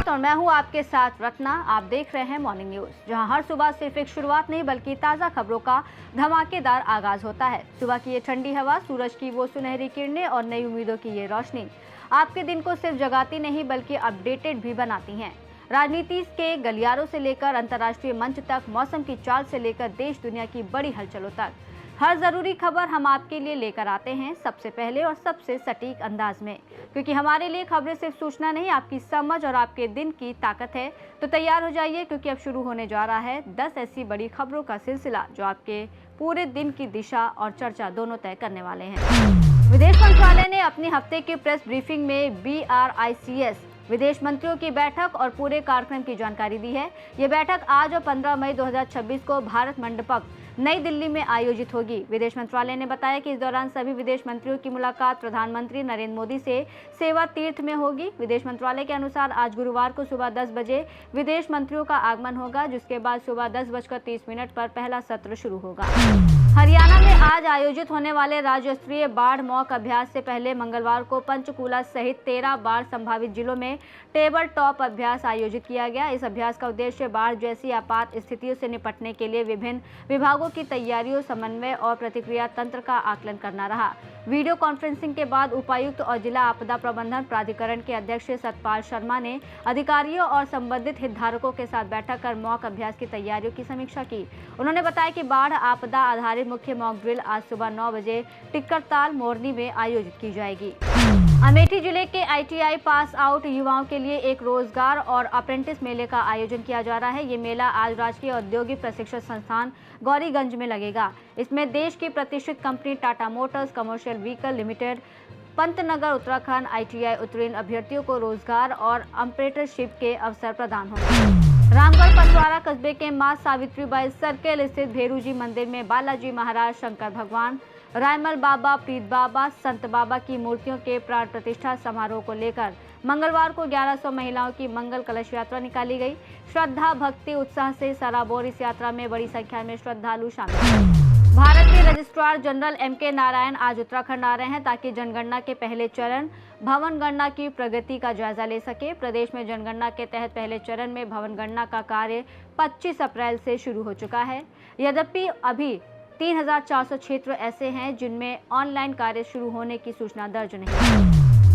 साथ और मैं हूं आपके साथ रत्ना। आप देख रहे हैं मॉर्निंग न्यूज, जहां हर सुबह सिर्फ एक शुरुआत नहीं बल्कि ताज़ा खबरों का धमाकेदार आगाज होता है। सुबह की ये ठंडी हवा, सूरज की वो सुनहरी किरणें और नई उम्मीदों की ये रोशनी आपके दिन को सिर्फ जगाती नहीं बल्कि अपडेटेड भी बनाती हैं। राजनीति के गलियारों से लेकर अंतर्राष्ट्रीय मंच तक, मौसम की चाल से लेकर देश दुनिया की बड़ी हलचलों तक, हर जरूरी खबर हम आपके लिए लेकर आते हैं सबसे पहले और सबसे सटीक अंदाज में। क्योंकि हमारे लिए खबरें सिर्फ सूचना नहीं, आपकी समझ और आपके दिन की ताकत है। तो तैयार हो जाइए, क्योंकि अब शुरू होने जा रहा है 10 ऐसी बड़ी खबरों का सिलसिला जो आपके पूरे दिन की दिशा और चर्चा दोनों तय करने वाले हैं। विदेश मंत्रालय ने अपनी हफ्ते की प्रेस ब्रीफिंग में BRICS विदेश मंत्रियों की बैठक और पूरे कार्यक्रम की जानकारी दी है। ये बैठक आज और 15 मई 2026 को भारत मंडपम नई दिल्ली में आयोजित होगी। विदेश मंत्रालय ने बताया कि इस दौरान सभी विदेश मंत्रियों की मुलाकात प्रधानमंत्री नरेंद्र मोदी से सेवा तीर्थ में होगी। विदेश मंत्रालय के अनुसार आज गुरुवार को सुबह 10 बजे विदेश मंत्रियों का आगमन होगा, जिसके बाद सुबह 10:30 पर पहला सत्र शुरू होगा। हरियाणा में आज आयोजित होने वाले राज्य स्तरीय बाढ़ मॉक अभ्यास से पहले मंगलवार को पंचकूला सहित 13 बाढ़ संभावित जिलों में टेबल टॉप अभ्यास आयोजित किया गया। इस अभ्यास का उद्देश्य बाढ़ जैसी आपात स्थितियों से निपटने के लिए विभिन्न विभागों की तैयारियों, समन्वय और प्रतिक्रिया तंत्र का आकलन करना रहा। वीडियो कॉन्फ्रेंसिंग के बाद उपायुक्त और जिला आपदा प्रबंधन प्राधिकरण के अध्यक्ष सतपाल शर्मा ने अधिकारियों और संबंधित हितधारकों के साथ बैठक कर मॉक अभ्यास की तैयारियों की समीक्षा की। उन्होंने बताया कि बाढ़ आपदा आधारित मुख्य मॉक ड्रिल आज सुबह 9 बजे टिक्करताल मोरनी में आयोजित की जाएगी। अमेठी जिले के ITI पास आउट युवाओं के लिए एक रोजगार और अप्रेंटिस मेले का आयोजन किया जा रहा है। ये मेला आज राजकीय औद्योगिक प्रशिक्षण संस्थान गौरीगंज में लगेगा। इसमें देश की प्रतिष्ठित company Tata Motors commercial vehicle limited, Pantnagar Uttarakhand ITI उत्तीर्ण अभ्यर्थियों को रोजगार और अप्रेंटिसशिप के अवसर प्रदान होंगे। रामगढ़ पसवाड़ा कस्बे के मां सावित्रीबाई सर्किल स्थित भेरूजी मंदिर में बालाजी महाराज, शंकर भगवान, रायमल बाबा, प्रीत बाबा, संत बाबा की मूर्तियों के प्राण प्रतिष्ठा समारोह को लेकर मंगलवार को 1100 महिलाओं की मंगल कलश यात्रा निकाली गई। श्रद्धा, भक्ति, उत्साह से सराबोर इस यात्रा में बड़ी संख्या में श्रद्धालु शामिल हुए। भारत के रजिस्ट्रार जनरल MK नारायण आज उत्तराखंड आ रहे हैं ताकि जनगणना के पहले चरण भवन गणना की प्रगति का जायजा ले सके। प्रदेश में जनगणना के तहत पहले चरण में भवन गणना का कार्य 25 अप्रैल से शुरू हो चुका है। यद्यपि अभी 3400 क्षेत्र ऐसे हैं जिनमें ऑनलाइन कार्य शुरू होने की सूचना दर्ज नहीं है।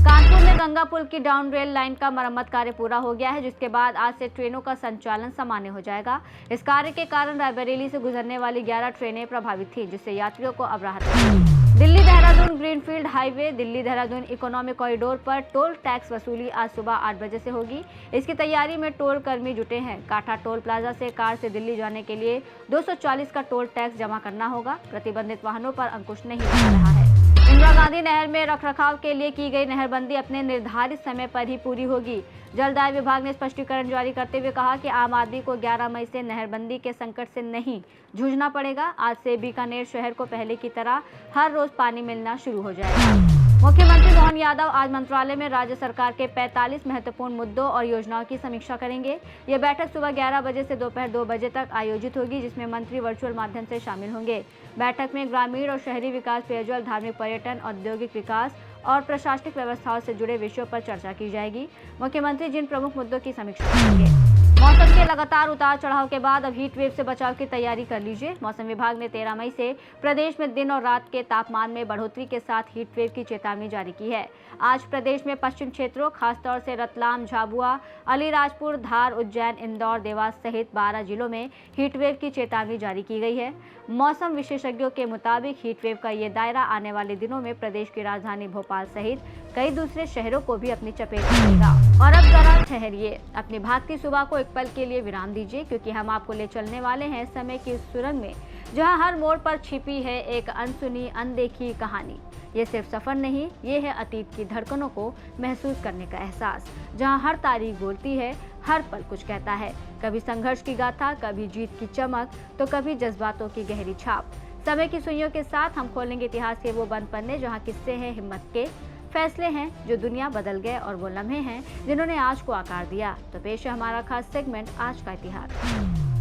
कानपुर में गंगा पुल की डाउन रेल लाइन का मरम्मत कार्य पूरा हो गया है, जिसके बाद आज से ट्रेनों का संचालन सामान्य हो जाएगा। इस कार्य के कारण रायबरेली से गुजरने वाली 11 ट्रेनें प्रभावित थीं, जिससे यात्रियों को अब राहत मिली। Delhi Dehradun greenfield highway Delhi Dehradun economic corridor पर टोल टैक्स वसूली आज सुबह 8 बजे से होगी। इसकी तैयारी में टोल कर्मी जुटे हैं। काठा टोल प्लाजा से कार से दिल्ली जाने के लिए 240 का टोल टैक्स जमा करना होगा। प्रतिबंधित वाहनों पर अंकुश नहीं लगा रहा है। इंदिरा गांधी नहर में रखरखाव के लिए की गई नहरबंदी अपने निर्धारित समय पर ही पूरी होगी। जलदाय विभाग ने स्पष्टीकरण जारी करते हुए कहा कि आम आदमी को 11 मई से नहरबंदी के संकट से नहीं जूझना पड़ेगा। आज से बीकानेर शहर को पहले की तरह हर रोज पानी मिलना शुरू हो जाएगा। मुख्यमंत्री मोहन यादव आज मंत्रालय में राज्य सरकार के 45 महत्वपूर्ण मुद्दों और योजनाओं की समीक्षा करेंगे। यह बैठक सुबह 11 बजे से दोपहर 2 बजे तक आयोजित होगी, जिसमें मंत्री वर्चुअल माध्यम से शामिल होंगे। बैठक में ग्रामीण और शहरी विकास, पेयजल, धार्मिक पर्यटन, औद्योगिक विकास और प्रशासनिक व्यवस्थाओं से जुड़े विषयों पर चर्चा की जाएगी। मुख्यमंत्री जिन प्रमुख मुद्दों की समीक्षा करेंगे। मौसम के लगातार उतार चढ़ाव के बाद अब हीट वेव से बचाव की तैयारी कर लीजिए। मौसम विभाग ने 13 मई से प्रदेश में दिन और रात के तापमान में बढ़ोतरी के साथ हीट वेव की चेतावनी जारी की है। आज प्रदेश में पश्चिम क्षेत्रों, खासतौर से रतलाम, झाबुआ, अलीराजपुर, धार, उज्जैन, इंदौर, देवास सहित 12 जिलों में हीट वेव की चेतावनी जारी की गई है। मौसम विशेषज्ञों के मुताबिक हीट वेव का ये दायरा आने वाले दिनों में प्रदेश की राजधानी भोपाल सहित कई दूसरे शहरों को भी अपनी चपेट में लेगा। और अब जरा ठहरिए, अपनी भागती सुबह को एक पल के लिए विराम दीजिए, क्योंकि हम आपको ले चलने वाले हैं समय की उस सुरंग में जहां हर मोड़ पर छिपी है एक अनसुनी, अनदेखी कहानी। ये सिर्फ सफर नहीं, ये है अतीत की धड़कनों को महसूस करने का एहसास, जहां हर तारीख बोलती है, हर पल कुछ कहता है। कभी संघर्ष की गाथा, कभी जीत की चमक, तो कभी जज्बातों की गहरी छाप। समय की सुइयों के साथ हम खोलेंगे इतिहास के वो बंद पन्ने जहाँ किस्से हैं हिम्मत के, फैसले हैं जो दुनिया बदल गए और वो लम्हे हैं जिन्होंने आज को आकार दिया। तो पेश है हमारा खास सेगमेंट आज का इतिहास।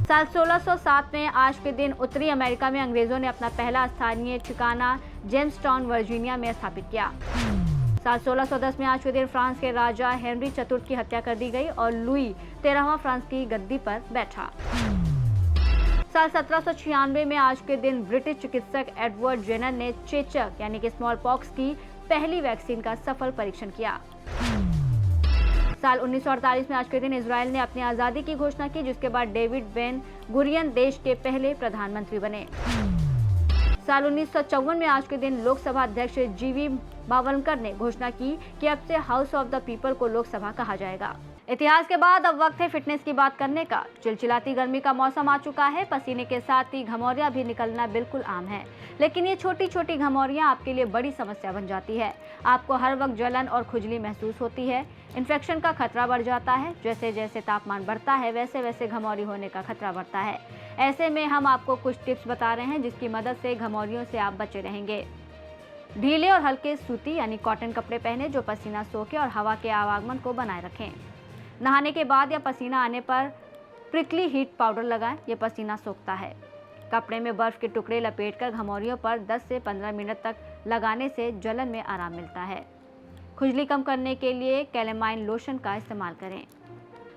साल 1607 में आज के दिन उत्तरी अमेरिका में अंग्रेजों ने अपना पहला स्थानीय ठिकाना जेम्सटाउन वर्जीनिया में स्थापित किया। साल 1610 में आज के दिन फ्रांस के राजा हेनरी चतुर्थ की हत्या कर दी गई और लुई 13वां फ्रांस की गद्दी पर बैठा। साल 1796 में आज के दिन ब्रिटिश चिकित्सक एडवर्ड जेनर ने चेचक यानी कि स्मॉल पॉक्स की पहली वैक्सीन का सफल परीक्षण किया। साल 1948 में आज के दिन इजराइल ने अपनी आजादी की घोषणा की, जिसके बाद डेविड बेन गुरियन देश के पहले प्रधानमंत्री बने। साल 1954 में आज के दिन लोकसभा अध्यक्ष जीवी बावलकर ने घोषणा की कि अब से हाउस ऑफ द पीपल को लोकसभा कहा जाएगा। इतिहास के बाद अब वक्त है फिटनेस की बात करने का। चिलचिलाती गर्मी का मौसम आ चुका है, पसीने के साथ ही घमौरियां भी निकलना बिल्कुल आम है। लेकिन ये छोटी छोटी घमौरियां आपके लिए बड़ी समस्या बन जाती है। आपको हर वक्त जलन और खुजली महसूस होती है। इन्फेक्शन का खतरा बढ़ जाता है। जैसे जैसे तापमान बढ़ता है वैसे वैसे घमौरी होने का खतरा बढ़ता है। ऐसे में हम आपको कुछ टिप्स बता रहे हैं जिसकी मदद से घमौरियों से आप बचे रहेंगे। ढीले और हल्के सूती यानी कॉटन कपड़े पहने जो पसीना सोखे और हवा के आवागमन को बनाए रखें। नहाने के बाद या पसीना आने पर प्रिकली हीट पाउडर लगाएं, ये पसीना सोखता है। कपड़े में बर्फ के टुकड़े लपेटकर घमौरियों पर 10 से 15 मिनट तक लगाने से जलन में आराम मिलता है। खुजली कम करने के लिए कैलेमाइन लोशन का इस्तेमाल करें।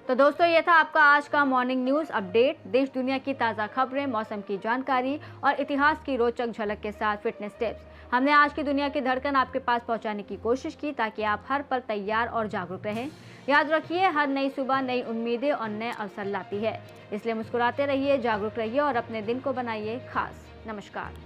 तो दोस्तों, ये था आपका आज का मॉर्निंग न्यूज अपडेट। देश दुनिया की ताज़ा खबरें, मौसम की जानकारी और इतिहास की रोचक झलक के साथ फिटनेस टिप्स हमने आज की दुनिया की धड़कन आपके पास पहुंचाने की कोशिश की, ताकि आप हर पल तैयार और जागरूक रहें। याद रखिए, हर नई सुबह नई उम्मीदें और नए अवसर लाती है, इसलिए मुस्कुराते रहिए, जागरूक रहिए और अपने दिन को बनाइए खास। नमस्कार।